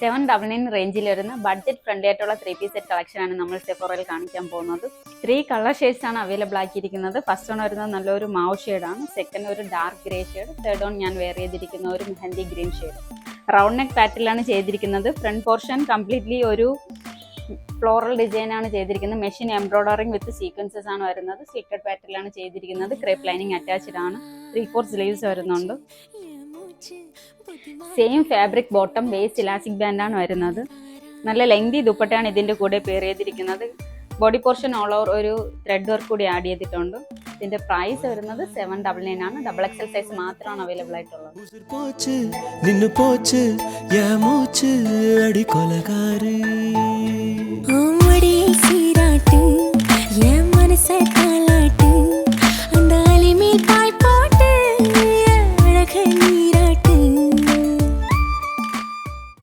799 റേഞ്ചിൽ വരുന്ന budget friendly ആയിട്ടുള്ള 3-piece സെറ്റ് കളക്ഷനാണ് നമ്മൾ സെഫോറയിൽ കാണിക്കാൻ പോകുന്നത്. 3 കളർ ഷെയ്ഡ്സ് ആണ് അവൈലബിൾ ആക്കിയിരിക്കുന്നത്. ഫസ്റ്റ് ഓൺ വരുന്നത് നല്ലൊരു മാവ് ഷെയ്ഡാണ്, സെക്കൻഡ് ഒരു dark grey shade, third one ഞാൻ വെയർ ചെയ്തിരിക്കുന്ന ഒരു mehndi green shade. Round neck പാറ്റേണിലാണ് ചെയ്തിരിക്കുന്നത്. ഫ്രണ്ട് പോർഷൻ കംപ്ലീറ്റ്ലി ഒരു ഫ്ലോറൽ ഡിസൈൻ ആണ് ചെയ്തിരിക്കുന്നത്. മെഷീൻ എംബ്രോയിഡറിംഗ് വിത്ത് സീക്വൻസസ് ആണ് വരുന്നത്. സ്ലിറ്റഡ് പാറ്റേണിലാണ് ചെയ്തിരിക്കുന്നത്. ക്രേപ്പ് ലൈനിങ് അറ്റാച്ച്ഡ് ആണ്. 3/4 സ്ലീവ്സ് വരുന്നുണ്ട്. Same fabric bottom, waste elastic band ആണ് വരുന്നത്. നല്ല ലെങ്തി ദുപ്പട്ടയാണ് ഇതിന്റെ കൂടെ പെയർ ചെയ്തിരിക്കുന്നത്. ബോഡി പോർഷൻ ഓൾ ഓവർ ഒരു ത്രെഡ് വർക്ക് കൂടി ആഡ് ചെയ്തിട്ടുണ്ട്. ഇതിന്റെ പ്രൈസ് വരുന്നത് 799 ആണ്. XXL സൈസ് മാത്രമാണ് അവൈലബിൾ ആയിട്ടുള്ളത്.